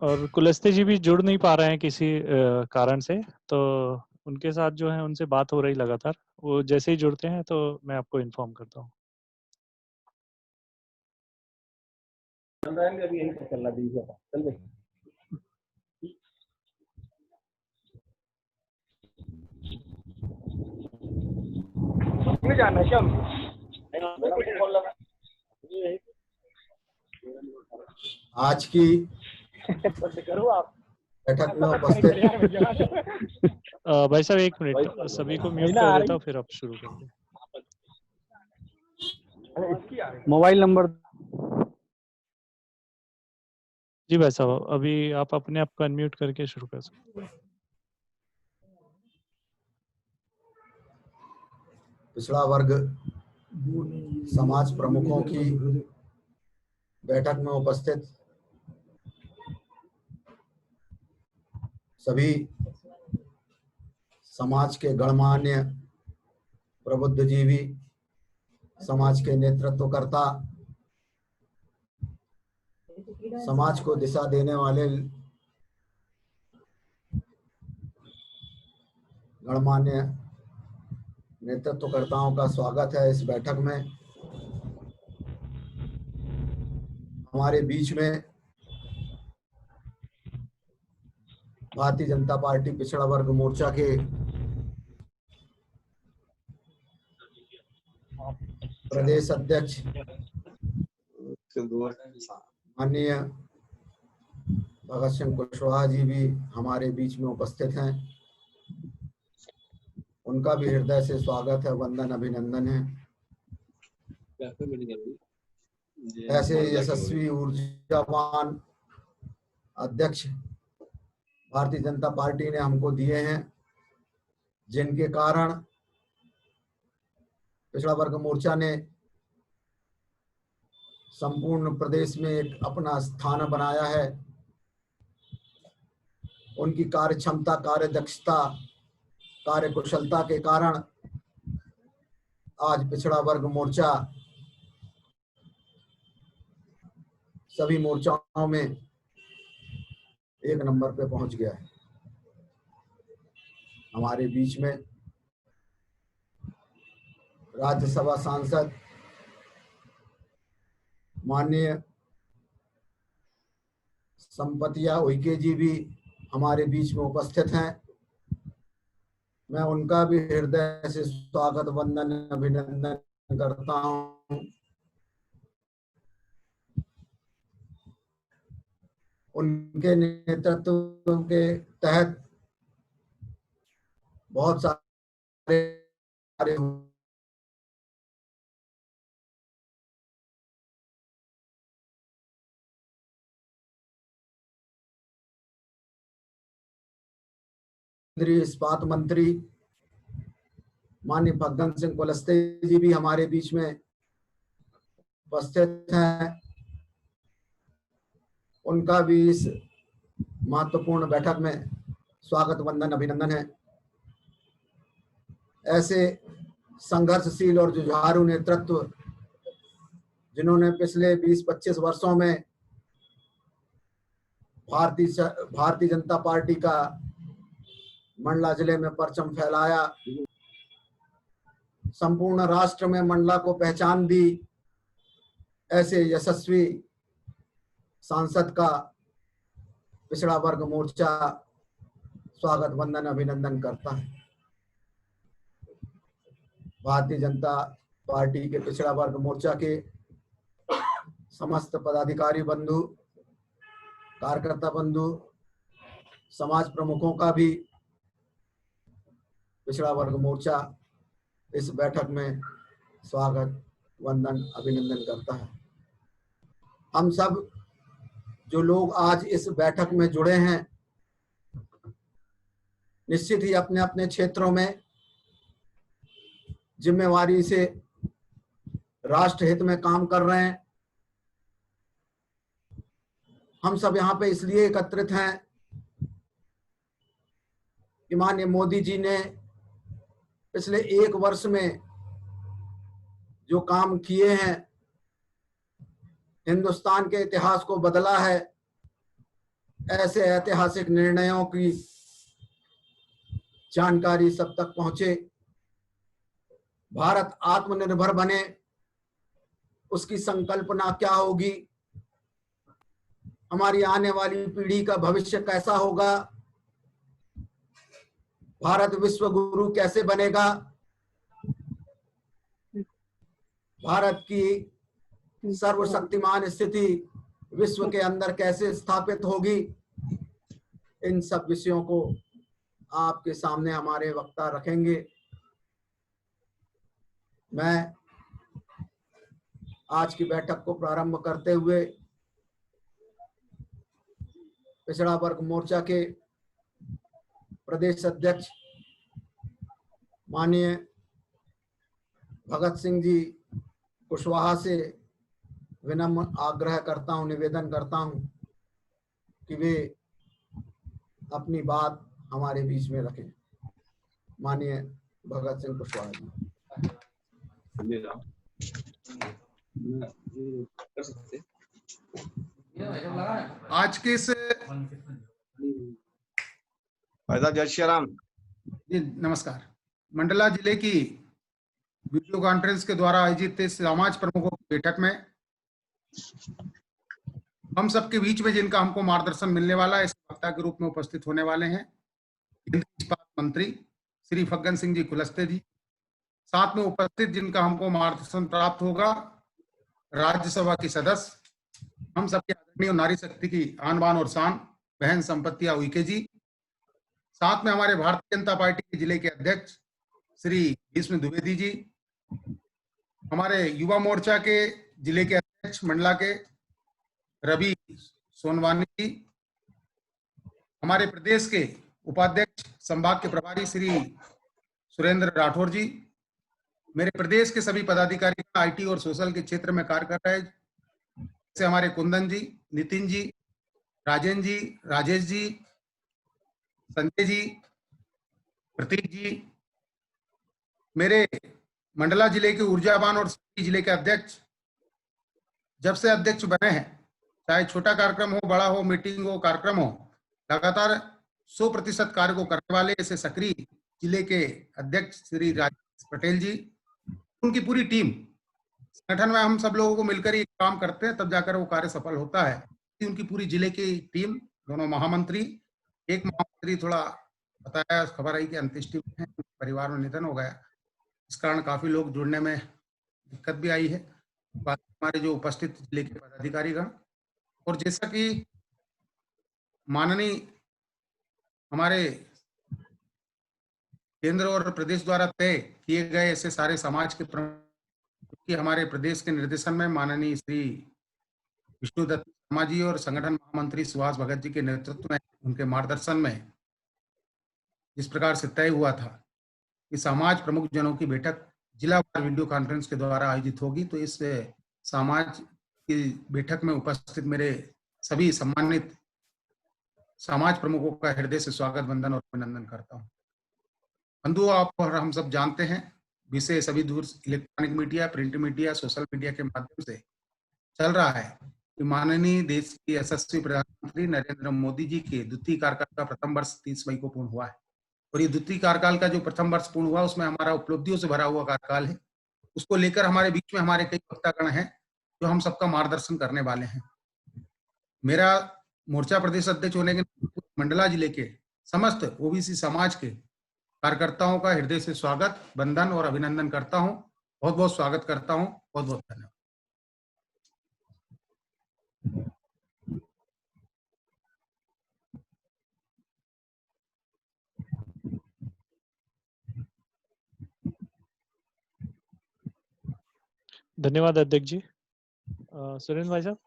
और कुलस्ते जी भी जुड़ नहीं पा रहे हैं किसी कारण से, तो उनके साथ जो है उनसे बात हो रही लगातार। वो जैसे ही जुड़ते हैं तो मैं आपको इन्फॉर्म करता हूँ। अभी यही चल रहा है, चल भाई। जाना क्या आज की करो आप बैठक में उपस्थित भाई साहब 1 मिनट, सभी को म्यूट कर देता हूँ, फिर आप शुरू कर दें। मोबाइल नंबर जी भाई साहब, अभी आप अपने आप को अनम्यूट करके शुरू कर सकते हैं। पिछड़ा वर्ग समाज प्रमुखों की बैठक में उपस्थित सभी समाज के गणमान्य प्रबुद्धजीवी, समाज के नेतृत्वकर्ता, समाज को दिशा देने वाले गणमान्य नेतृत्वकर्ताओं का स्वागत है इस बैठक में। हमारे बीच में भारतीय जनता पार्टी पिछड़ा वर्ग मोर्चा के प्रदेश अध्यक्ष माननीय भगत सिंह कुशवाहा जी भी हमारे बीच में उपस्थित हैं। उनका भी हृदय से स्वागत है, वंदन, अभिनंदन है। ऐसे यशस्वी ऊर्जावान अध्यक्ष भारतीय जनता पार्टी ने हमको दिए हैं, जिनके कारण पिछड़ा वर्ग मोर्चा ने संपूर्ण प्रदेश में एक अपना स्थान बनाया है। उनकी कार्य क्षमता, कार्य दक्षता, कार्य कुशलता के कारण आज पिछड़ा वर्ग मोर्चा सभी मोर्चाओं में एक नंबर पे पहुंच गया है। हमारे बीच में राज्यसभा सांसद माननीय संपतिया उइके जी भी हमारे बीच में उपस्थित हैं। मैं उनका भी हृदय से स्वागत, वंदन, अभिनंदन करता हूं। उनके नेतृत्व के तहत बहुत सारे कार्य केंद्रीय इस्पात मंत्री माननीय फग्गन सिंह कुलस्ते जी भी हमारे बीच में उपस्थित हैं। उनका भी इस महत्वपूर्ण बैठक में स्वागत, वंदन, अभिनंदन है। ऐसे संघर्षशील और जुझारू नेतृत्व जिन्होंने पिछले 20-25 वर्षों में भारतीय जनता पार्टी का मंडला जिले में परचम फैलाया, संपूर्ण राष्ट्र में मंडला को पहचान दी, ऐसे यशस्वी सांसद का पिछड़ा वर्ग मोर्चा स्वागत, वंदन, अभिनंदन करता है। भारतीय जनता पार्टी के पिछड़ा वर्ग मोर्चा के समस्त पदाधिकारी बंधु, कार्यकर्ता बंधु, समाज प्रमुखों का भी पिछड़ा वर्ग मोर्चा इस बैठक में स्वागत, वंदन, अभिनंदन करता है। हम सब जो लोग आज इस बैठक में जुड़े हैं, निश्चित ही अपने अपने क्षेत्रों में जिम्मेवारी से राष्ट्र हित में काम कर रहे हैं। हम सब यहाँ पे इसलिए एकत्रित हैं कि माननीय मोदी जी ने पिछले 1 वर्ष में जो काम किए हैं, हिंदुस्तान के इतिहास को बदला है। ऐसे ऐतिहासिक निर्णयों की जानकारी सब तक पहुंचे, भारत आत्मनिर्भर बने, उसकी संकल्पना क्या होगी, हमारी आने वाली पीढ़ी का भविष्य कैसा होगा, भारत विश्व गुरु कैसे बनेगा, भारत की सर्वशक्तिमान स्थिति विश्व के अंदर कैसे स्थापित होगी, इन सब विषयों को आपके सामने हमारे वक्ता रखेंगे। मैं आज की बैठक को प्रारंभ करते हुए पिछड़ा वर्ग मोर्चा के प्रदेश अध्यक्ष माननीय भगत सिंह जी कुशवाहा से विनम्र आग्रह करता हूं, निवेदन करता हूं कि वे अपनी बात हमारे बीच में रखें। माननीय भगत सिंह कुशवाहा जी। आज के इस जय श्री राम जी नमस्कार। मंडला जिले की वीडियो कॉन्फ्रेंस के द्वारा आयोजित इस समाज प्रमुखों की बैठक में हम सबके बीच में जिनका हमको मार्गदर्शन मिलने वाला है, इस वक्ता के रूप में उपस्थित होने वाले हैं केंद्रीय इस्पात मंत्री श्री फग्गन सिंह जी कुलस्ते जी। साथ में उपस्थित जिनका हमको मार्गदर्शन प्राप्त होगा राज्यसभा की सदस्य, हम सबके आदरणीय नारी शक्ति की आन बान और शान बहन संपत्तिया उइके जी। साथ में हमारे भारतीय जनता पार्टी के जिले के अध्यक्ष श्री भीष्म द्विवेदी जी, हमारे युवा मोर्चा के जिले के अध्यक्ष मंडला के रवि सोनवानी जी, हमारे प्रदेश के उपाध्यक्ष संभाग के प्रभारी श्री सुरेंद्र राठौर जी, मेरे प्रदेश के सभी पदाधिकारी आईटी और सोशल के क्षेत्र में कार्य कर रहे हैं, जैसे हमारे कुंदन जी, नितिन जी, राजेंद्र जी, राजेश जी, संजय जी, प्रतीक जी, मेरे मंडला जिले के ऊर्जावान और जिले के अध्यक्ष, जब से अध्यक्ष बने हैं, चाहे छोटा कार्यक्रम हो, बड़ा हो, मीटिंग हो, कार्यक्रम हो, लगातार 100% कार्य को करने वाले ऐसे सक्रिय जिले के अध्यक्ष श्री राजेश पटेल जी, उनकी पूरी टीम। संगठन में हम सब लोगों को मिलकर ही काम करते हैं, तब जाकर वो कार्य सफल होता है। उनकी पूरी जिले की टीम, दोनों महामंत्री, एक महामंत्री थोड़ा बताया, खबर आई कि अंत्येष्टि में परिवार में निधन हो गया, इस कारण काफी लोग जुड़ने में दिक्कत भी आई है। बाकी हमारे जो उपस्थित जिले के पदाधिकारीगण, और जैसा कि माननीय हमारे केंद्र और प्रदेश द्वारा तय किए गए ऐसे सारे समाज के प्रमुख, हमारे प्रदेश के निर्देशन में माननीय श्री विष्णुदत्त शर्मा जी और संगठन महामंत्री सुभाष भगत जी के नेतृत्व में, उनके मार्गदर्शन में जिस प्रकार से तय हुआ था कि समाज प्रमुख जनों की बैठक जिलावार वीडियो कॉन्फ्रेंस के द्वारा आयोजित होगी, तो इस समाज की बैठक में उपस्थित मेरे सभी सम्मानित समाज प्रमुखों का हृदय से स्वागत, वंदन और अभिनंदन करता हूं। बंधुओं, आप और हम सब जानते हैं, विषय सभी दूर electronic media, print media, social media के माध्यम से चल रहा है कि माननीय देश के यशस्वी प्रधानमंत्री नरेंद्र मोदी जी के द्वितीय कार्यकाल का प्रथम वर्ष 30 मई को पूर्ण हुआ है। और ये द्वितीय कार्यकाल का जो प्रथम वर्ष पूर्ण हुआ, उसमें हमारा उपलब्धियों से भरा हुआ कार्यकाल है। उसको लेकर हमारे बीच में हमारे कई वक्तागण हैं जो हम सबका मार्गदर्शन करने वाले हैं। मेरा मोर्चा प्रदेश अध्यक्ष होने के मंडला जिले के समस्त ओबीसी समाज के कार्यकर्ताओं का हृदय से स्वागत, वंदन और अभिनंदन करता हूं। बहुत बहुत स्वागत करता हूं। बहुत बहुत धन्यवाद। धन्यवाद अध्यक्ष जी। सुरेंद्र भाई साहब।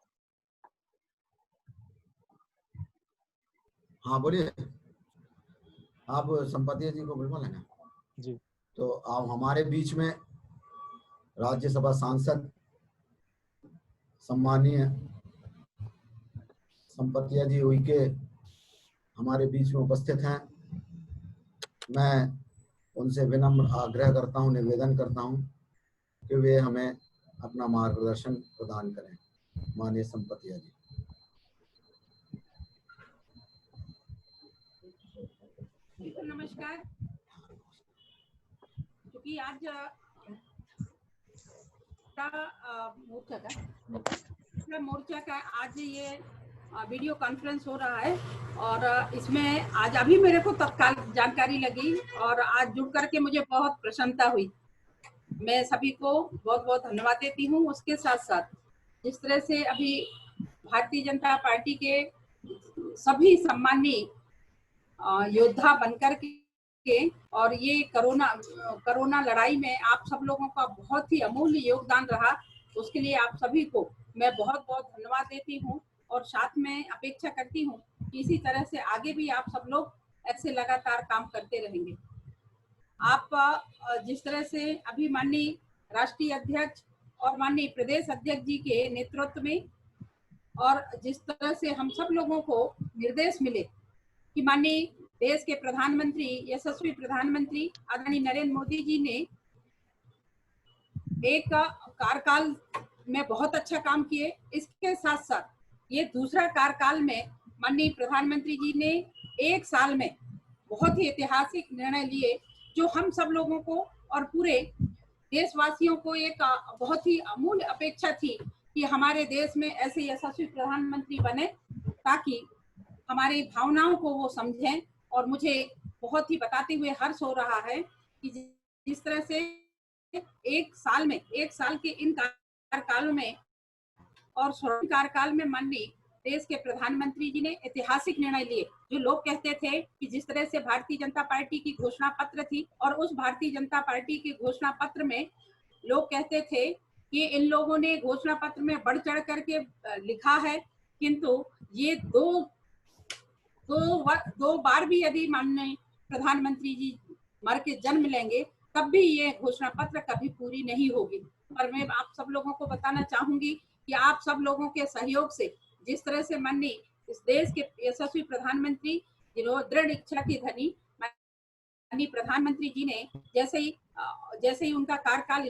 हाँ बोलिए। आप संपत्ति जी को बिल्कुल है ना जी। तो आप हमारे बीच में राज्यसभा सांसद सम्मानीय संपत्तिया जी उइके हमारे बीच में उपस्थित हैं। मैं उनसे विनम्र आग्रह करता हूं, निवेदन करता हूं कि वे हमें अपना मार्गदर्शन प्रदान करें। माननीय संपत्तिया जी। नमस्कार। क्योंकि आज मोर्चा का आज ये वीडियो कॉन्फ्रेंस हो रहा है और इसमें आज अभी मेरे को तत्काल जानकारी लगी और आज जुड़ करके मुझे बहुत प्रसन्नता हुई। मैं सभी को बहुत बहुत धन्यवाद देती हूँ। उसके साथ साथ जिस तरह से अभी भारतीय जनता पार्टी के सभी सम्मानीय योद्धा बनकर के और ये कोरोना लड़ाई में आप सब लोगों का बहुत ही अमूल्य योगदान रहा, उसके लिए आप सभी को मैं बहुत बहुत धन्यवाद देती हूँ और साथ में अपेक्षा करती हूँ कि इसी तरह से आगे भी आप सब लोग ऐसे लगातार काम करते रहेंगे। आप जिस तरह से अभी माननीय राष्ट्रीय अध्यक्ष और माननीय प्रदेश अध्यक्ष जी के नेतृत्व में और जिस तरह से हम सब लोगों को निर्देश मिले कि माननीय देश के प्रधानमंत्री यशस्वी प्रधानमंत्री आदरणीय नरेंद्र मोदी जी ने एक कार्यकाल में बहुत अच्छा काम किए, इसके साथ साथ ये दूसरा कार्यकाल में माननीय प्रधानमंत्री जी ने एक साल में बहुत ही ऐतिहासिक निर्णय लिए जो हम सब लोगों को और पूरे देशवासियों को एक बहुत ही अमूल्य अपेक्षा थी कि हमारे देश में ऐसे यशस्वी प्रधानमंत्री बने ताकि हमारी भावनाओं को वो समझें। और मुझे बहुत ही बताते हुए हर्ष हो रहा है कि जिस तरह से एक साल के इन कार्यकालों में और स्वर्ण कार्यकाल में माननीय देश के प्रधानमंत्री जी ने ऐतिहासिक निर्णय लिए। जो लोग कहते थे कि जिस तरह से भारतीय जनता पार्टी की घोषणा पत्र थी और उस भारतीय जनता पार्टी के घोषणा पत्र में लोग कहते थे कि इन लोगों ने घोषणा पत्र में बढ़ चढ़ करके लिखा है, किंतु ये दो बार भी यदि माननीय प्रधानमंत्री जी मर के जन्म लेंगे तब भी ये घोषणा पत्र कभी पूरी नहीं होगी। पर मैं आप सब लोगों को बताना चाहूंगी कि आप सब लोगों के सहयोग से जिस तरह से माननीय इस देश के यशस्वी प्रधानमंत्री जिन्होंने दृढ़ इच्छा की धनी माननीय प्रधानमंत्री जी ने जैसे ही उनका कार्यकाल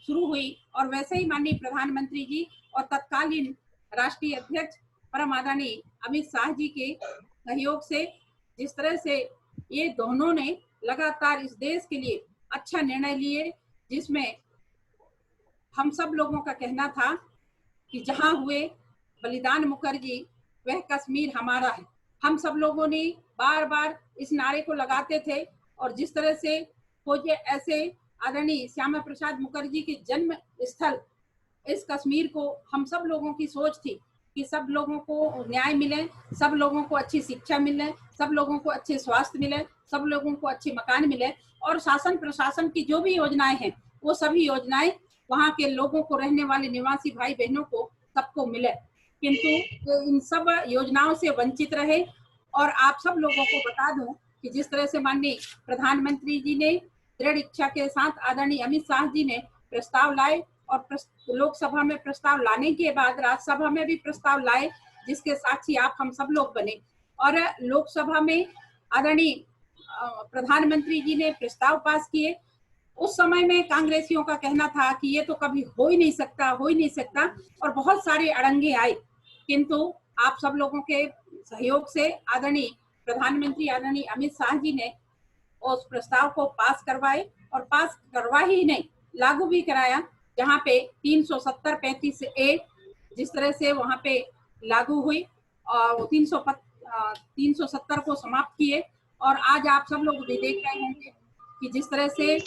शुरू हुई और वैसे ही माननीय प्रधानमंत्री जी और तत्कालीन राष्ट्रीय अध्यक्ष परम आदरणीय अमित शाह जी के सहयोग से जिस तरह से ये दोनों ने लगातार इस देश के लिए अच्छा निर्णय लिए, जिसमें हम सब लोगों का कहना था कि जहां हुए बलिदान मुखर्जी वह कश्मीर हमारा है। हम सब लोगों ने बार बार इस नारे को लगाते थे और जिस तरह से खोजे ऐसे आदरणीय श्यामा प्रसाद मुखर्जी के जन्म स्थल इस कश्मीर को हम सब लोगों की सोच थी कि सब लोगों को न्याय मिले, सब लोगों को अच्छी शिक्षा मिले, सब लोगों को अच्छे स्वास्थ्य मिले, सब लोगों को अच्छे मकान मिले और शासन प्रशासन की जो भी योजनाएं हैं वो सभी योजनाएं वहाँ के लोगों को, रहने वाले निवासी भाई बहनों को सबको मिले, किंतु इन सब योजनाओं से वंचित रहे। और आप सब लोगों को बता दूं कि जिस तरह से माननीय प्रधानमंत्री जी ने दृढ़ इच्छा के साथ आदरणीय अमित शाह जी ने प्रस्ताव लाए और लोकसभा में प्रस्ताव लाने के बाद राज्यसभा में भी प्रस्ताव लाए, जिसके साक्षी आप हम सब लोग बने। और लोकसभा में आदरणीय प्रधानमंत्री जी ने प्रस्ताव पास किए। उस समय में कांग्रेसियों का कहना था कि ये तो कभी हो ही नहीं सकता और बहुत सारे अड़ंगे आए, किंतु आप सब लोगों के सहयोग से आदरणीय प्रधानमंत्री आदरणीय अमित शाह जी ने उस प्रस्ताव को पास करवाए और पास करवा ही नहीं लागू भी कराया, जहाँ पे 370-35A जिस तरह से वहाँ पे लागू हुई और 370 को समाप्त किए। और आज आप सब लोग भी देख रहे होंगे कि जिस तरह से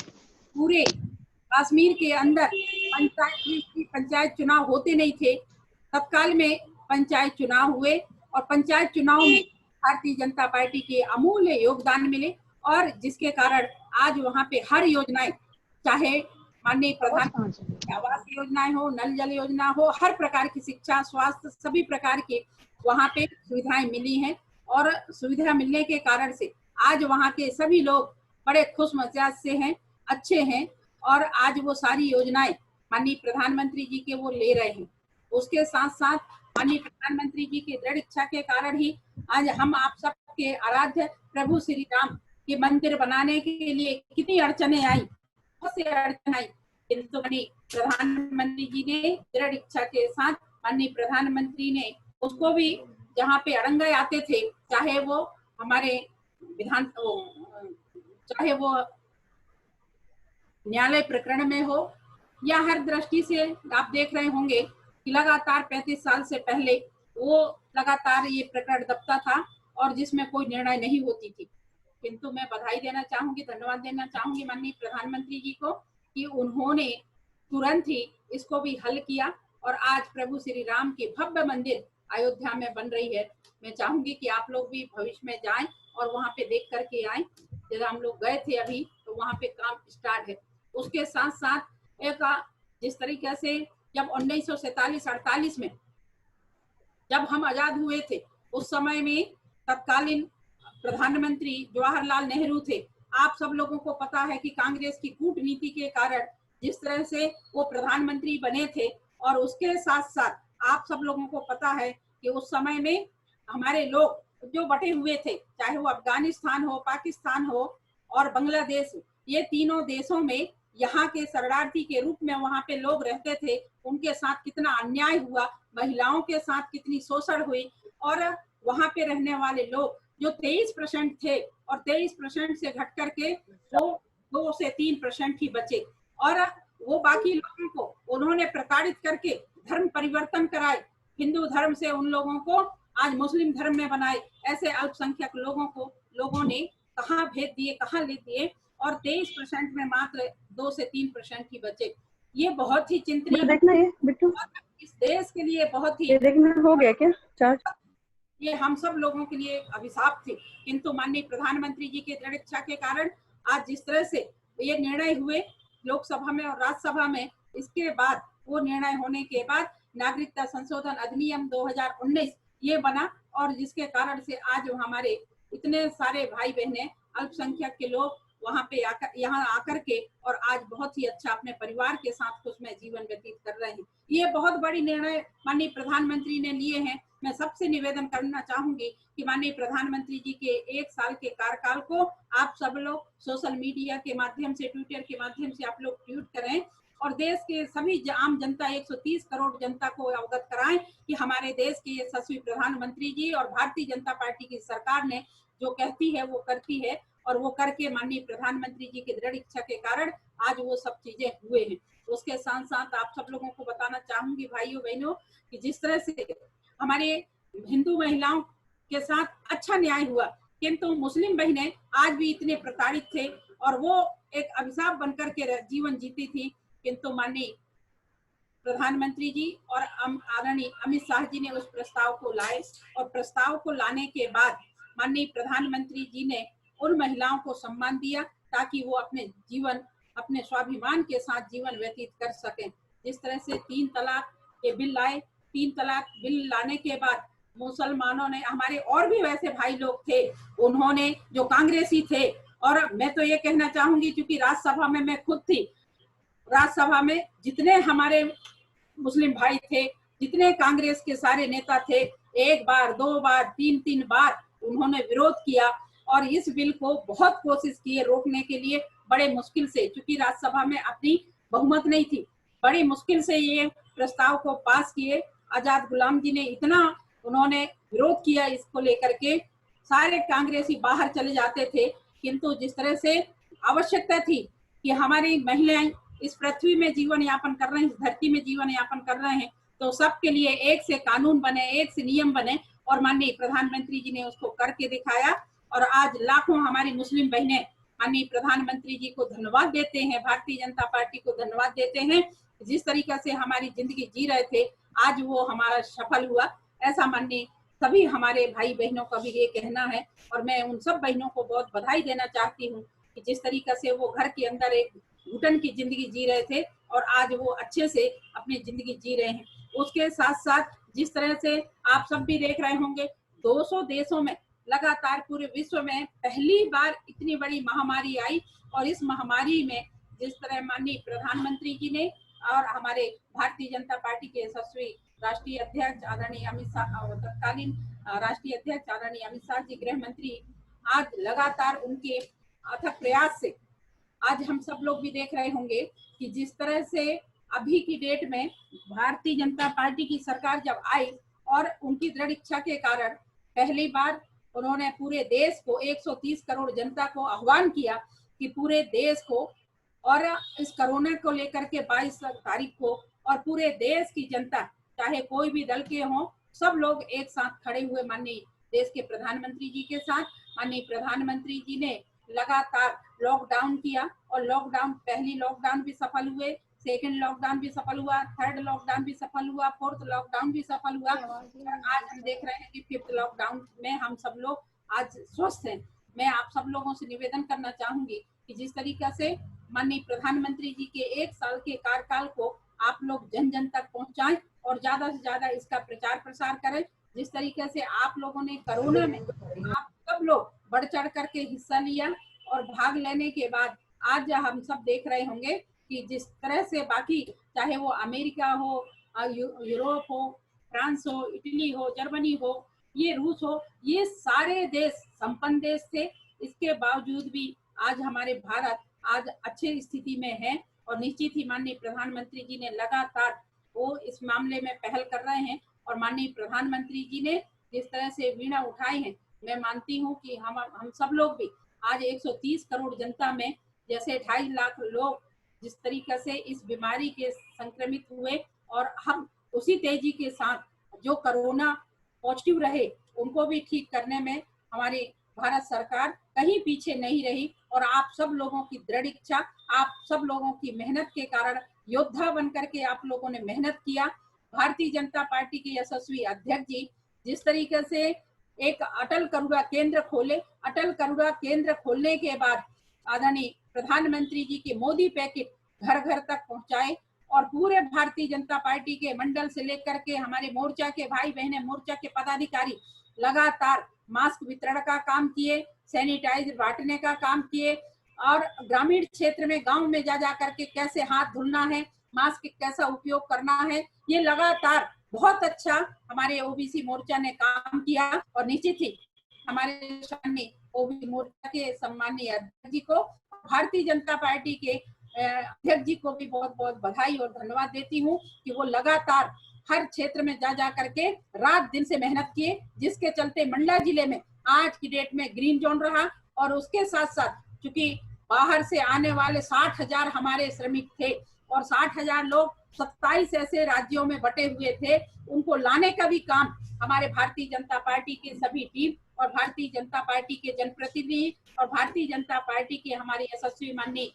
पूरे कश्मीर के अंदर पंचायत चुनाव होते नहीं थे, तत्काल में पंचायत चुनाव हुए और पंचायत चुनाव में भारतीय जनता पार्टी के अमूल्य योगदान मिले और जिसके कारण आज वहाँ पे हर योजनाएं, चाहे माननीय प्रधानमंत्री आवास योजनाएं हो, नल जल योजना हो, हर प्रकार की शिक्षा, स्वास्थ्य, सभी प्रकार के वहाँ पे सुविधाएं मिली हैं। और सुविधा मिलने के कारण से आज वहाँ के सभी लोग बड़े खुश मिजाज से हैं, अच्छे हैं और आज वो सारी योजनाएं माननीय प्रधानमंत्री जी के वो ले रहे हैं। उसके साथ साथ माननीय प्रधानमंत्री जी की दृढ़ इच्छा के कारण ही आज हम आप सबके आराध्य प्रभु श्री राम के मंदिर बनाने के लिए कितनी अड़चने आई, बहुत सी अड़चन आई, किंतु माननीय प्रधानमंत्री जी ने दृढ़ इच्छा के साथ माननीय प्रधानमंत्री ने उसको भी, जहाँ पे अड़ंगे आते थे, चाहे वो हमारे चाहे वो न्यायालय प्रकरण में हो या हर दृष्टि से आप देख रहे होंगे कि लगातार 35 साल से पहले वो लगातार ये प्रकरण दबता था और जिसमें कोई निर्णय नहीं होती थी। किंतु मैं बधाई देना चाहूंगी, धन्यवाद देना चाहूंगी माननीय प्रधानमंत्री जी को कि उन्होंने तुरंत ही इसको भी हल किया और आज प्रभु श्री राम की भव्य मंदिर अयोध्या में बन रही है। मैं चाहूंगी कि आप लोग भी भविष्य में जाएं और वहां पे देख करके आए। जब हम लोग गए थे अभी तो वहां पे काम स्टार्ट है। उसके साथ साथ एक जिस तरीके से जब 1947-48 में जब हम आजाद हुए थे उस समय में तत्कालीन प्रधानमंत्री जवाहरलाल नेहरू थे। आप सब लोगों को पता है कि कांग्रेस की कूटनीति के कारण जिस तरह से वो प्रधानमंत्री बने थे और उसके साथ साथ आप सब लोगों को पता है कि उस समय में हमारे लोग जो बटे हुए थे, चाहे वो अफगानिस्तान हो, पाकिस्तान हो और बांग्लादेश, ये तीनों देशों में यहाँ के शरणार्थी के रूप में वहां पे लोग रहते थे। उनके साथ कितना अन्याय हुआ, महिलाओं के साथ कितनी शोषण हुई और वहां पे रहने वाले लोग जो 23% थे और 23% से घट करके वो 2 से 3% ही बचे और वो बाकी लोगों को उन्होंने प्रताड़ित करके धर्म परिवर्तन कराए। हिंदू धर्म से उन लोगों को आज मुस्लिम धर्म में बनाए। ऐसे अल्पसंख्यक लोगों को लोगों ने कहाँ भेज दिए, कहाँ ले दिए और 23% में मात्र 2 से 3% ही बचे। ये बहुत ही चिंतनीय देखना है बिट्टू, इस देश के लिए बहुत ही ये देखना हो गया क्या चार्ज? ये हम सब लोगों के लिए अभिशाप थे। किंतु माननीय प्रधानमंत्री जी की दृढ़ इच्छा के कारण आज जिस तरह से ये निर्णय हुए लोकसभा में और राज्यसभा में, इसके बाद वो निर्णय होने के बाद नागरिकता संशोधन अधिनियम 2019 ये बना और जिसके कारण से आज हमारे इतने सारे भाई बहने अल्पसंख्यक के लोग वहां पे यहाँ आकर के और आज बहुत ही अच्छा अपने परिवार के साथ खुशमय जीवन व्यतीत कर रहे हैं। ये बहुत बड़ी निर्णय माननीय प्रधानमंत्री ने लिए हैं। मैं सबसे निवेदन करना चाहूंगी कि माननीय प्रधानमंत्री जी के 1 साल के कार्यकाल को आप सब लोग सोशल मीडिया के माध्यम से, ट्विटर के माध्यम से आप लोग ट्वीट करें और देश के सभी आम जनता 130 करोड़ जनता को अवगत कराएं कि हमारे देश के यशस्वी प्रधानमंत्री जी और भारतीय जनता पार्टी की सरकार ने जो कहती है वो करती है और वो करके माननीय प्रधानमंत्री जी की दृढ़ इच्छा के कारण आज वो सब चीजें हुए हैं। उसके साथ साथ आप सब लोगों को बताना चाहूंगी भाइयों बहनों कि जिस तरह से हमारे हिंदू महिलाओं के साथ अच्छा न्याय हुआ, किंतु मुस्लिम बहनें आज भी इतने प्रताड़ित थे और वो एक अभिशाप बनकर के जीवन जीती थी। किंतु माननीय प्रधानमंत्री जी और आदरणीय अमित शाह जी ने उस प्रस्ताव को लाए और प्रस्ताव को लाने के बाद माननीय प्रधानमंत्री जी ने उन महिलाओं को सम्मान दिया ताकि वो अपने जीवन, अपने स्वाभिमान के साथ जीवन व्यतीत कर सकें। जिस तरह से 3 तलाक के बिल लाए, 3 तलाक बिल लाने के बाद मुसलमानों ने, हमारे और भी वैसे भाई लोग थे, उन्होंने जो कांग्रेसी थे, और मैं तो ये कहना चाहूंगी क्योंकि राज्यसभा में मैं खुद थी, राज्यसभा में जितने हमारे मुस्लिम भाई थे, जितने कांग्रेस के सारे नेता थे, 1 बार 2 बार 3 बार उन्होंने विरोध किया और इस बिल को बहुत कोशिश किए रोकने के लिए। बड़े मुश्किल से, क्योंकि राज्यसभा में अपनी बहुमत नहीं थी, बड़ी मुश्किल से ये प्रस्ताव को पास किए। आजाद गुलाम जी ने इतना उन्होंने विरोध किया इसको लेकर के, सारे कांग्रेसी बाहर चले जाते थे। किंतु जिस तरह से आवश्यकता थी कि हमारी महिलाएं इस पृथ्वी में जीवन यापन कर रहे हैं, इस धरती में जीवन यापन कर रहे हैं, तो सबके लिए एक से कानून बने, एक से नियम बने और माननीय प्रधानमंत्री जी ने उसको करके दिखाया। और आज लाखों हमारी मुस्लिम बहनें माननीय प्रधानमंत्री जी को धन्यवाद देते हैं, भारतीय जनता पार्टी को धन्यवाद देते हैं। जिस तरीका से हमारी जिंदगी जी रहे थे आज वो हमारा सफल हुआ, ऐसा माननीय सभी हमारे भाई बहनों का भी ये कहना है। और मैं उन सब बहनों को बहुत बधाई देना चाहती हूँ कि जिस तरीका से वो घर के अंदर एक घुटन की जिंदगी जी रहे थे और आज वो अच्छे से अपनी जिंदगी जी रहे हैं। उसके साथ साथ जिस तरह से आप सब भी देख रहे होंगे, 200 देशों में लगातार पूरे विश्व में पहली बार इतनी बड़ी महामारी आई और इस महामारी में जिस तरह माननीय प्रधानमंत्री जी ने और हमारे भारतीय जनता पार्टी के यशस्वी राष्ट्रीय अध्यक्ष आदरणीय अमित शाह, तत्कालीन राष्ट्रीय अध्यक्ष आदरणीय अमित शाह जी, गृह मंत्री, आज लगातार उनके अथक प्रयास से आज हम सब लोग भी देख रहे होंगे कि जिस तरह से अभी की डेट में भारतीय जनता पार्टी की सरकार जब आई और उनकी दृढ़ इच्छा के कारण पहली बार उन्होंने पूरे देश को 130 करोड़ जनता को आह्वान किया कि पूरे देश को और इस कोरोना को लेकर के 22 तारीख को और पूरे देश की जनता चाहे कोई भी दल के हों सब लोग एक साथ खड़े हुए माननीय देश के प्रधानमंत्री जी के साथ। माननीय प्रधानमंत्री जी ने लगातार लॉकडाउन किया और लॉकडाउन पहली लॉकडाउन भी सफल हुए, सेकंड लॉकडाउन भी सफल हुआ, थर्ड लॉकडाउन भी सफल हुआ, फोर्थ लॉकडाउन भी सफल हुआ और आज हम देख रहे हैं कि फिफ्थ लॉकडाउन में हम सब लोग आज स्वस्थ हैं। मैं आप सब लोगों से निवेदन करना चाहूंगी कि जिस तरीका से माननीय प्रधानमंत्री जी के 1 साल के कार्यकाल को आप लोग जन जन तक पहुंचाएं और ज्यादा से ज्यादा इसका प्रचार प्रसार करें। जिस तरीके से आप लोगों ने कोरोना में आप सब लोग बढ़ चढ़ करके हिस्सा लिया और भाग लेने के बाद आज हम सब देख रहे होंगे कि जिस तरह से बाकी चाहे वो अमेरिका हो, यूरोप हो, फ्रांस हो, इटली हो, जर्मनी हो, ये रूस हो, ये सारे देश संपन्न देश थे। इसके बावजूद भी आज हमारे भारत आज अच्छी स्थिति में है और निश्चित ही माननीय प्रधानमंत्री जी ने लगातार वो इस मामले में पहल कर रहे हैं और माननीय प्रधानमंत्री जी ने जिस तरह से वीणा उठाई है, मैं मानती हूँ कि हम सब लोग भी आज 130 करोड़ जनता में जैसे 2.5 लाख लोग जिस तरीके से इस बीमारी के संक्रमित हुए और हम उसी तेजी के साथ जो कोरोना पॉजिटिव रहे उनको भी ठीक करने में हमारी भारत सरकार कहीं पीछे नहीं रही और आप सब लोगों की दृढ़ इच्छा, आप सब लोगों की मेहनत के कारण योद्धा बनकर के आप लोगों ने मेहनत किया। भारतीय जनता पार्टी के यशस्वी अध्यक्ष जी जिस तरीके से एक अटल करूणा केंद्र खोले, अटल करूणा केंद्र खोलने के बाद आदरणीय प्रधानमंत्री जी के मोदी पैकेट घर घर तक पहुंचाए और पूरे भारतीय जनता पार्टी के मंडल से लेकर के हमारे मोर्चा के भाई बहने, मोर्चा के पदाधिकारी लगातार मास्क वितरण का काम किए, सैनिटाइजर बांटने का काम किए और ग्रामीण क्षेत्र में गांव में जा जा करके कैसे हाथ धुलना है, मास्क कैसा उपयोग करना है, ये लगातार बहुत अच्छा हमारे ओबीसी मोर्चा ने काम किया और निश्चित ही हमारे सम्माननीय ओबीसी मोर्चा के सम्माननीय अध्यक्ष जी को, भारतीय जनता पार्टी के अध्यक्ष जी को भी बहुत बहुत बधाई और धन्यवाद देती हूँ कि वो लगातार हर क्षेत्र में जा जा करके रात दिन से मेहनत किए, जिसके चलते मंडला जिले में आज की डेट में ग्रीन जोन रहा और उसके साथ साथ चूंकि बाहर से आने वाले 60,000 हमारे श्रमिक थे और 60,000 लोग 27 ऐसे राज्यों में बटे हुए थे, उनको लाने का भी काम हमारे भारतीय जनता पार्टी की सभी टीम और भारतीय जनता पार्टी के जनप्रतिनिधि और भारतीय जनता पार्टी के हमारे यशस्वी माननीय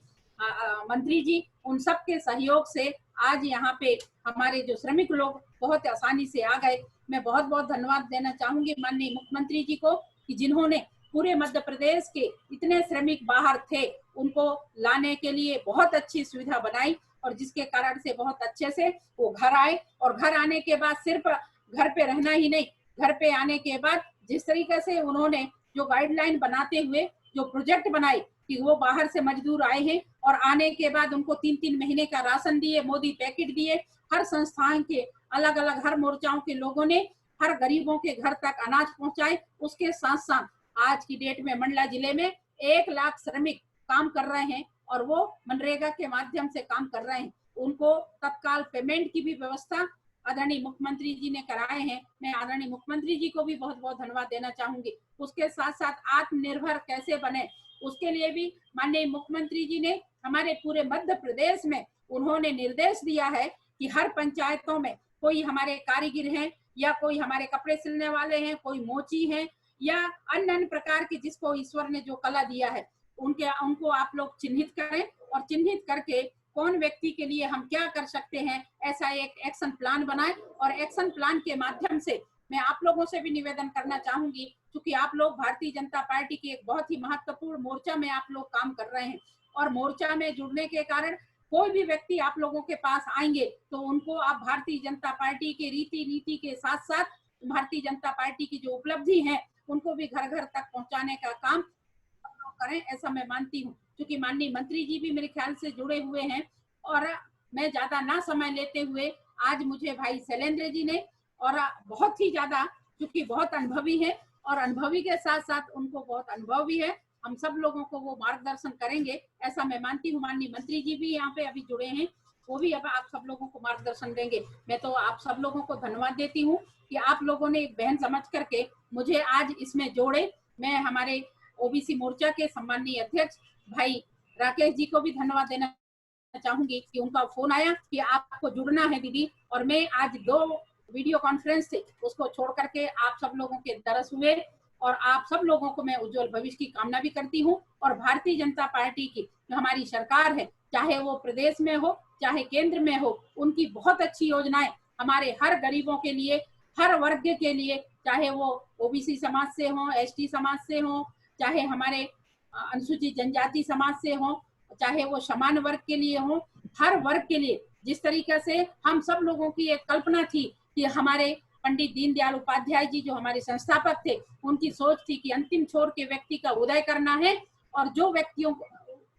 मंत्री जी उन सब के सहयोग से आज यहाँ पे हमारे जो श्रमिक लोग बहुत आसानी से आ गए। मैं बहुत बहुत धन्यवाद देना चाहूंगी माननीय मुख्यमंत्री जी को कि जिन्होंने पूरे मध्य प्रदेश के इतने श्रमिक बाहर थे उनको लाने के लिए बहुत अच्छी सुविधा बनाई और जिसके कारण से बहुत अच्छे से वो घर आए और घर आने के बाद सिर्फ घर पे रहना ही नहीं, घर पे आने के बाद जिस तरीके से उन्होंने जो गाइडलाइन बनाते हुए जो प्रोजेक्ट बनाए कि वो बाहर से मजदूर आए हैं और आने के बाद उनको 3-3 महीने का राशन दिए, मोदी पैकेट दिए, हर संस्थान के अलग अलग हर मोर्चाओं के लोगों ने हर गरीबों के घर तक अनाज पहुंचाए। उसके साथ साथ आज की डेट में मंडला जिले में 1 लाख श्रमिक काम कर रहे हैं और वो मनरेगा के माध्यम से काम कर रहे हैं, उनको तत्काल पेमेंट की भी व्यवस्था आदरणीय मुख्यमंत्री जी ने कराए हैं। मैं आदरणीय मुख्यमंत्री जी को भी बहुत बहुत धन्यवाद देना चाहूंगी। उसके साथ साथ आत्मनिर्भर कैसे बने उसके लिए भी माननीय मुख्यमंत्री जी ने हमारे पूरे मध्य प्रदेश में उन्होंने निर्देश दिया है कि हर पंचायतों में कोई हमारे कारीगर हैं या कोई हमारे कपड़े सिलने वाले हैं, कोई मोची हैं या अन्य अन्य प्रकार की जिसको ईश्वर ने जो कला दिया है उनको आप लोग चिन्हित करें और चिन्हित करके कौन व्यक्ति के लिए हम क्या कर सकते हैं ऐसा एक एक्शन प्लान बनाएं और एक्शन प्लान के माध्यम से मैं आप लोगों से भी निवेदन करना चाहूंगी क्योंकि आप लोग भारतीय जनता पार्टी के एक बहुत ही महत्वपूर्ण मोर्चा में आप लोग काम कर रहे हैं और मोर्चा में जुड़ने के कारण कोई भी व्यक्ति आप लोगों के पास आएंगे तो उनको आप भारतीय जनता पार्टी के रीति नीति के साथ साथ भारतीय जनता पार्टी की जो उपलब्धि है उनको भी घर घर तक पहुंचाने का काम करें, ऐसा मैं मानती हूँ। क्योंकि माननीय मंत्री जी भी मेरे ख्याल से जुड़े हुए हैं और मैं ज्यादा ना समय लेते हुए आज मुझे भाई शैलेंद्र जी ने और बहुत ही ज्यादा क्योंकि बहुत अनुभवी है और अनुभवी के साथ साथ उनको बहुत अनुभव भी है, हम सब लोगों को वो मार्गदर्शन करेंगे ऐसा मैं मानती हूँ। माननीय मंत्री जी भी यहाँ पे अभी जुड़े हैं, वो भी अब आप सब लोगों को मार्गदर्शन देंगे। मैं तो आप सब लोगों को धन्यवाद देती हूँ कि आप लोगों ने एक बहन समझ करके मुझे आज इसमें जोड़े। मैं हमारे ओबीसी मोर्चा के सम्माननीय अध्यक्ष भाई राकेश जी को भी धन्यवाद देना चाहूंगी कि उनका फोन आया कि आपको जुड़ना है दीदी, और मैं आज 2 वीडियो कॉन्फ्रेंस थे उसको छोड़ करके आप सब लोगों के दरस हुए, और आप सब लोगों को मैं उज्जवल भविष्य की कामना भी करती हूँ। और भारतीय जनता पार्टी की जो हमारी सरकार है, चाहे वो प्रदेश में हो चाहे केंद्र में हो, उनकी बहुत अच्छी योजनाएं हमारे हर गरीबों के लिए, हर वर्ग के लिए, चाहे वो ओबीसी समाज से हो, एसटी समाज से हो, चाहे हमारे अनुसूचित जनजाति समाज से हो, चाहे वो समान वर्ग के लिए हो, हर वर्ग के लिए। जिस तरीके से हम सब लोगों की एक कल्पना थी कि हमारे पंडित दीनदयाल उपाध्याय जी जो हमारे संस्थापक थे, उनकी सोच थी कि अंतिम छोर के व्यक्ति का उदय करना है, और जो व्यक्तियों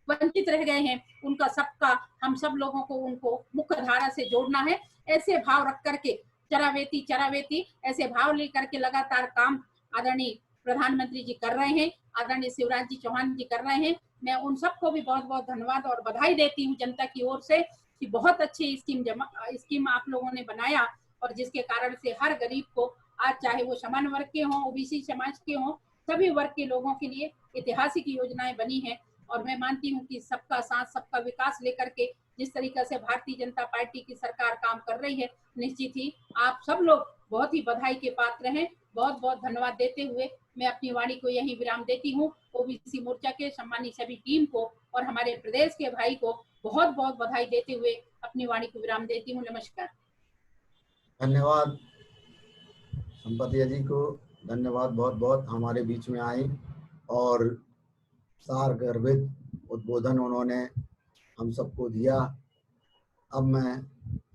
वंचित रह गए हैं उनका सबका, हम सब लोगों को उनको मुख्य धारा से जोड़ना है। ऐसे भाव रख करके चरावेती चरावेती ऐसे भाव लेकर के लगातार काम आदरणीय प्रधानमंत्री जी कर रहे हैं, आदरणीय शिवराज जी चौहान जी कर रहे हैं। मैं उन सबको भी बहुत बहुत धन्यवाद और बधाई देती हूँ जनता की ओर से कि बहुत अच्छी स्कीम आप लोगों ने बनाया, और जिसके कारण से हर गरीब को आज, चाहे वो समान वर्ग के हों, ओबीसी समाज के हों, सभी वर्ग के लोगों के लिए ऐतिहासिक योजनाएं बनी हैं। और मैं मानती हूँ कि सबका साथ सबका विकास लेकर के जिस तरीके से भारतीय जनता पार्टी की सरकार काम कर रही है, निश्चित ही आप सब लोग बहुत ही बधाई के पात्र हैं। बहुत बहुत धन्यवाद देते हुए मैं अपनी वाणी को यही विराम देती हूँ। ओबीसी मोर्चा के सम्मानित सभी टीम को और हमारे प्रदेश के भाई को बहुत बहुत बधाई देते हुए अपनी वाणी को विराम देती हूँ। नमस्कार। धन्यवाद संपतिया जी को, धन्यवाद बहुत बहुत, हमारे बीच में आई और सार गर्भित उद्बोधन उन्होंने हम सबको दिया। अब मैं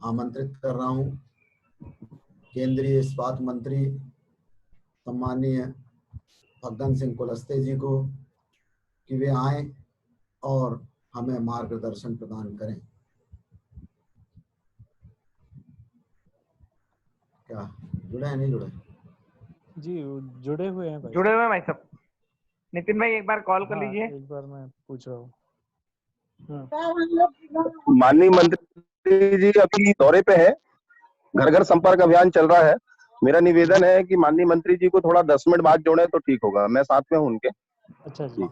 आमंत्रित कर रहा हूँ केंद्रीय इस्पात मंत्री सम्माननीय फग्गन सिंह कुलस्ते जी को कि वे आए और हमें मार्गदर्शन प्रदान करें। क्या जुड़े हैं, नहीं जुड़े? जी जुड़े हुए हैं भाई। जुड़े हुए हैं भाई साहब। नितिन भाई एक बार कॉल कर हाँ, लीजिए। एक बार मैं पूछ रहा हूँ। माननीय मंत्री जी अभी दौरे पे है, घर घर संपर्क अभियान चल रहा है। मेरा निवेदन है कि माननीय मंत्री जी को थोड़ा 10 मिनट बाद जोड़े तो ठीक होगा। मैं साथ में हूँ उनके। अच्छा जी।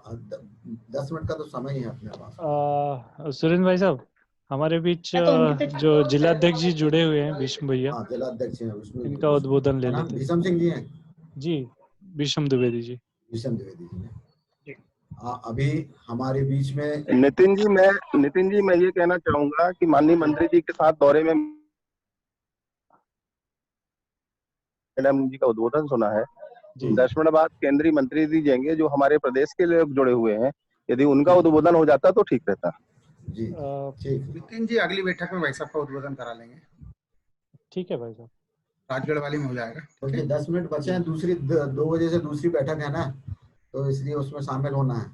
10 मिनट का तो समय ही है अपने पास। सुरेंद्र भाई साहब, हमारे बीच जो जिलाध्यक्ष जी जुड़े हुए हैं, विष्णु भैया, हाँ, जिलाध्यक्ष हैं विष्णु, इनका उद्बोधन ले लेते हैं। विषम सिंह जी हैं जी, विषम द्विवेदी जी। विषम द्विवेदी जी ने अभी हमारे बीच में। नितिन जी मैं ये कहना चाहूंगा कि माननीय मंत्री जी के साथ दौरे में मैडम जी का उद्बोधन सुना है। 10 मिनट बाद केंद्रीय मंत्री जी जाएंगे जो हमारे प्रदेश के लोग जुड़े हुए हैं, यदि उनका उद्बोधन हो जाता तो ठीक रहता। जी ठीक। नितिन जी अगली बैठक में भाई साहब का उद्बोधन करा लेंगे। ठीक है भाई साहब, राजगढ़ वाली में हो जाएगा। क्योंकि 10 मिनट बचे हैं, दूसरी 2 बजे से दूसरी बैठक है ना, तो इसलिए उसमें शामिल होना है।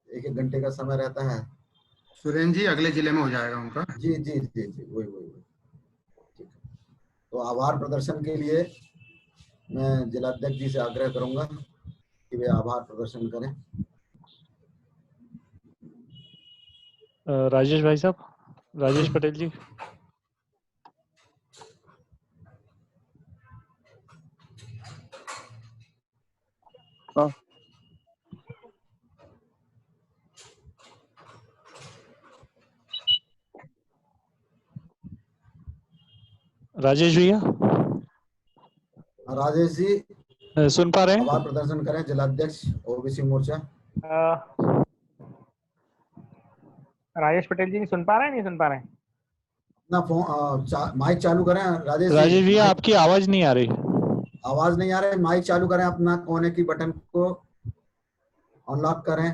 1-1 घंटे का समय रहता है। सुरेंद्र जी अगले जिले में हो जाएगा उनका। जी जी जी जी, वही। तो आभार प्रदर्शन के लिए मैं जिलाध्यक्ष जी से आग्रह करूंगा कि वे आभार प्रदर्शन करें। राजेश भाई साहब, राजेश पटेल जी। हाँ। राजेश जी सुन पा रहे हैं? आभार प्रदर्शन करें, जिलाध्यक्ष ओबीसी मोर्चा। राजेश पटेल जी नहीं सुन पा रहे हैं, नहीं सुन पा रहे हैं ना फोन माइक चालू करें। राजेश जी आपकी आवाज नहीं आ रही। आवाज नहीं आ रही, माइक चालू करें, अपना कोने की बटन को अनलॉक करें।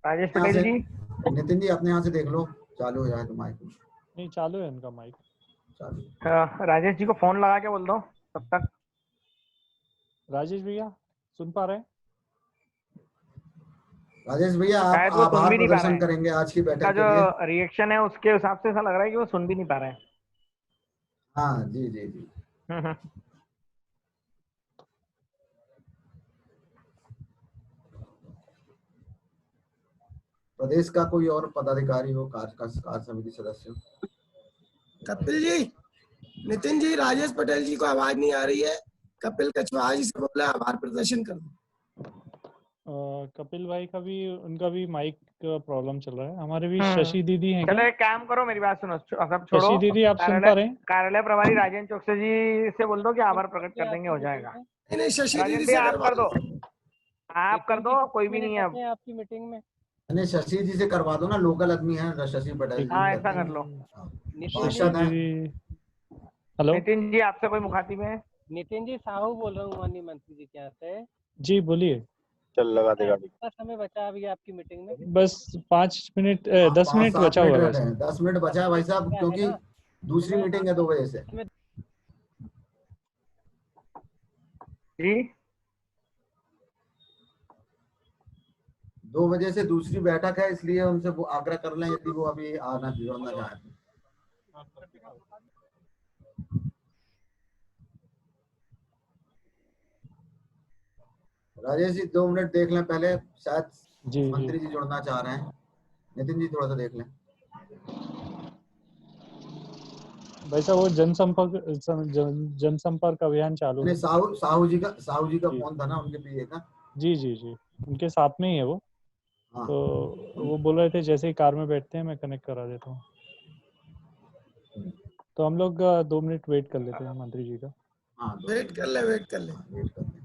राजेश पटेल जी। नितिन जी अपने यहाँ से देख लो, चालू हो जाए तो माइक। नहीं चालू है उनका माइक चालू। राजेश जी को फोन लगा के बोल दो तब तक। राजेश भैया सुन पा रहे हैं? राजेश भैया आप आभार प्रदर्शन करेंगे आज की बैठक के लिए। जो रिएक्शन है उसके हिसाब से ऐसा लग रहा है कि वो सुन भी नहीं पा रहे हैं। हाँ जी जी जी। प्रदेश का कोई और पदाधिकारी हो, कार्य समिति सदस्य हो? कपिल जी नितिन जी, राजेश पटेल जी को आवाज नहीं आ रही है। कपिल कछवाहा जी से बोला आभार प्रदर्शन कर दो। कपिल भाई का भी, उनका भी माइक का प्रॉब्लम चल रहा है। हमारे भी हम्म। शशि दीदी हैं चलो क्या? एक काम करो, मेरी बात सुनो, सब छोड़ो। शशि दीदी आप सुन पा रहे हैं? कार्यालय प्रभारी राजेंद्र चौकसे जी से बोल दो कि आभार प्रकट कर देंगे, हो जाएगा। नहीं नहीं, शशि राजेंद्र दीदी जी से आप करवा कर दो, दो। आप कर दो, कोई भी नहीं है अब। आपकी मीटिंग में नहीं, शशि जी से करवा दो ना, लोकल आदमी है शशि पटेल जी। हाँ ऐसा कर लो। शशि दीदी, हेलो नितिन जी आपसे कोई मुखातिब है? नितिन जी, साहू बोल रहा हूँ माननीय मंत्री जी के यहाँ से। जी बोलिए। चल लगा दे गाड़ी। कितना समय बचा अभी आपकी मीटिंग में? बस 5 मिनट 10 5-7 मिनट बचा हुआ है मिनट वैसे। है, 10 मिनट बचा है भाई साहब, क्योंकि दूसरी मीटिंग है 2 बजे से। जी 2 बजे से दूसरी बैठक है, इसलिए उनसे वो आग्रह कर लें यदि वो अभी आना जुड़ना चाहे तो। राजेश जी 2 मिनट देख लें पहले, शायद जी मंत्री जी जुड़ना चाह रहे हैं। नितिन जी थोड़ा सा देख लें। भाई साहब वो जनसंपर्क अभियान चालू है। साहू जी का फोन था ना, उनके पीए का। जी जी जी, उनके साथ में ही है वो। हाँ। तो वो बोल रहे थे जैसे ही कार में बैठते हैं मैं कनेक्ट करा देता हूँ। तो हम लोग 2 मिनट वेट कर लेते हैं मंत्री जी का। हाँ वेट कर ले, वेट कर ले। वेट कर लें।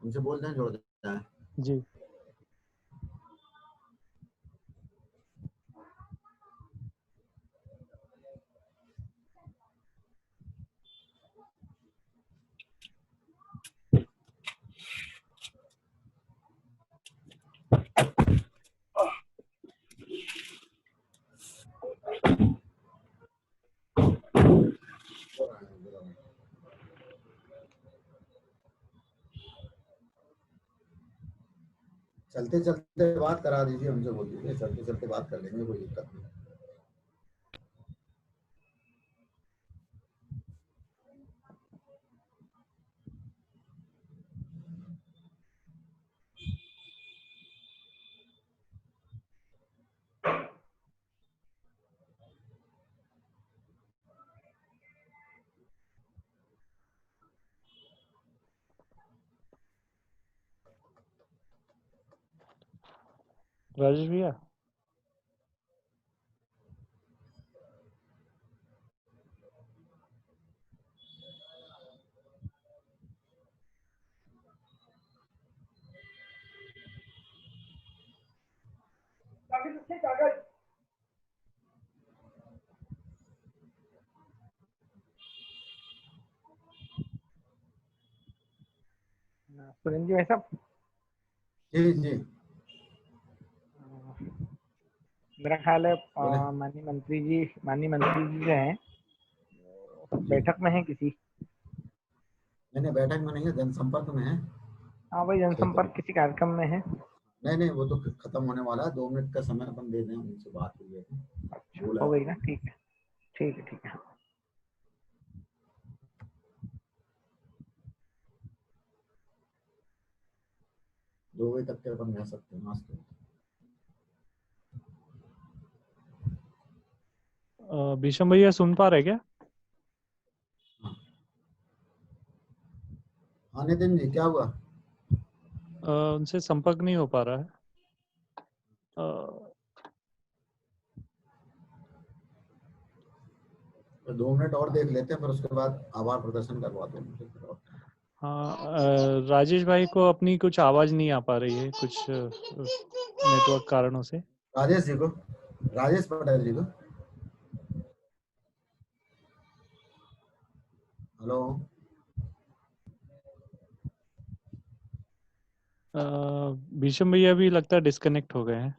उनसे बोल दें जोड़ दें। जी चलते चलते बात करा दीजिए, उनसे बोल दीजिए चलते चलते बात कर लेंगे, कोई दिक्कत नहीं। राजेश भैया, सुरेंद्र जी भाई साहब, जी जी मेरा ख्याल है माननीय मंत्री जी जो हैं बैठक में है किसी। नहीं बैठक में नहीं है, जनसंपर्क में है। हाँ भाई, जनसंपर्क किसी कार्यक्रम में है। नहीं वो तो खत्म होने वाला है, 2 मिनट का समय अपन दे दें, उनसे बात हुई है। अच्छा, हो गई ना? ठीक है ठीक है। 2 बजे तक के अपन रह सकते हैं नाश्ते। भीषम भैया सुन पा रहे क्या? हाँ नितिन जी क्या हुआ? उनसे संपर्क नहीं हो पा रहा है। 2 मिनट और देख लेते हैं, फिर उसके बाद आभार प्रदर्शन करवाते हैं। हाँ, राजेश भाई को अपनी कुछ आवाज नहीं आ पा रही है कुछ नेटवर्क कारणों से। राजेश जी को, राजेश पटेल जी को। हेलो, भीषम भैया भी लगता है डिस्कनेक्ट हो गए हैं।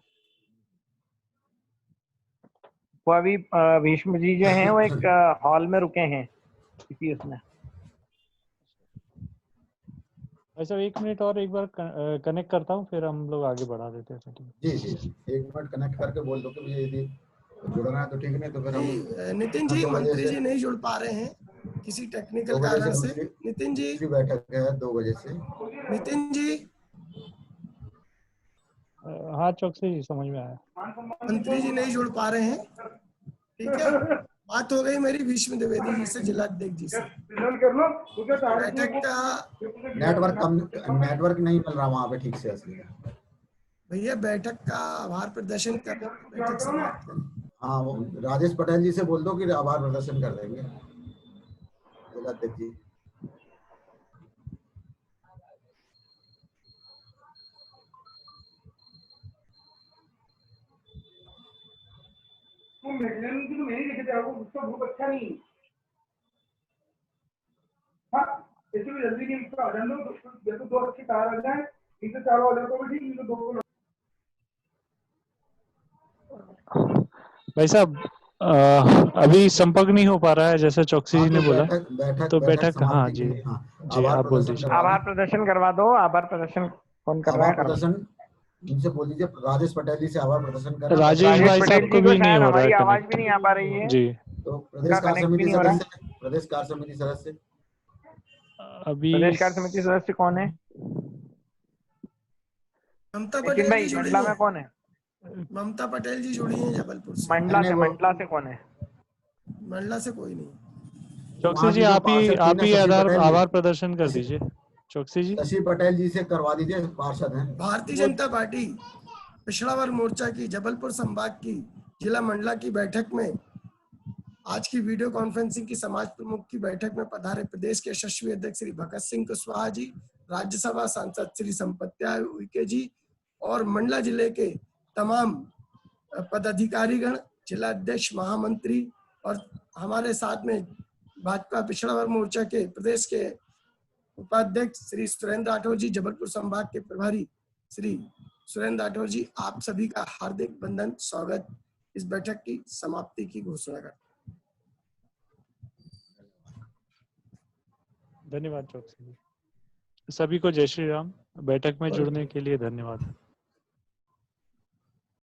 वो अभी भीष्म जी जो हैं वो एक हॉल में रुके हैं किसी उसमें। भाई साहब 1 मिनट और एक बार कनेक्ट करता हूँ, फिर हम लोग आगे बढ़ा देते हैं मीटिंग। जी जी 1 मिनट कनेक्ट करके बोल दो कि मुझे यदि जुड़ना है तो ठीक, नहीं तो फिर हम नितिन जी 2 बजे मंत्री से जी नहीं जुड़ पा रहे हैं किसी 2 टेक्निकल बजे कारण से। दूसरी नितिन जी, दूसरी बैठक है 2 बजे से। नितिन जी, हाँ चौकसी जी समझ में आया। मंत्री जी नहीं जुड़ पा रहे हैं, ठीक है। बात हो गई मेरी भीष्म द्विवेदी जी से, जिलाध्यक्ष जी से। बैठक का नेटवर्क नहीं मिल रहा वहाँ पे ठीक से असली में। भैया बैठक का आभार प्रदर्शन कर बैठक समाप्त करें। हाँ वो राजेश पटेल जी से बोल दो कि आभार प्रदर्शन कर देंगे जिलाध्यक्ष जी। ग्रुप अच्छा नहीं, हाँ इसलिए जल्दी नहीं उसको आ जाने दो, जैसे 2 अच्छी कार आ जाए, इनसे 4 ऑर्डर को भी ठीक, इनसे 2 को। भाई साहब अभी संपर्क नहीं हो पा रहा है जैसे चौकसी जी ने बोला, तो बैठक हाँ समाप्ति के जी लिए, हाँ जी आभार आप बोल प्रदर्शन दीजिए। करवा आभार दें। प्रदर्शन करवा दो, आभार प्रदर्शन कौन कर रहा आभार है? प्रदर्शन इनसे बोल दीजिए, राजेश पटेल जी से आभार प्रदर्शन करें। राजेश भाई साहब को भी नहीं हो रहा है हमारी आवाज कनेक्ट भी नहीं आ पा रही है जी। तो प्रदेश कार्य कनेक्ट भी समिति नहीं हो रहा। सदस्य, प्रदेश कार्य समिति सदस्य अभी प्रदेश कार्य समिति सदस्य कौन है? ममता नितिन पटेल भाई जी जुड़ी मंडला में हैं, कौन है? ममता पटेल जी जुड़ी हैं जबलपुर से। मंडला से कौन है? मंडला से कोई नहीं। चौकसी वहाँ जी की जो आप पार्षद थी ना, ही शशि पटेल जी, आभार प्रदर्शन कर दीजिए चौकसी जी। शशि पटेल जी से करवा दीजिए, पार्षद हैं। भारतीय जनता पार्टी पिछड़ा वर्ग मोर्चा की जबलपुर संभाग की जिला मंडला की बैठक में आज की वीडियो कॉन्फ्रेंसिंग की समाज प्रमुख की बैठक में पधारे प्रदेश के यशस्वी अध्यक्ष श्री भगत सिंह कुशवाहा जी, राज्यसभा सांसद श्री संपत्या उइके जी और मंडला जिले के तमाम पदाधिकारीगण, जिला अध्यक्ष, महामंत्री और हमारे साथ में भाजपा पिछड़ा वर्ग मोर्चा के प्रदेश के उपाध्यक्ष श्री सुरेंद्र राठौर जी, जबलपुर संभाग के प्रभारी श्री सुरेंद्र राठौर जी, आप सभी का हार्दिक वंदन, स्वागत। इस बैठक की समाप्ति की घोषणा करते हैं। धन्यवाद चौकसी जी। सभी को जय श्री राम। बैठक में जुड़ने के लिए धन्यवाद।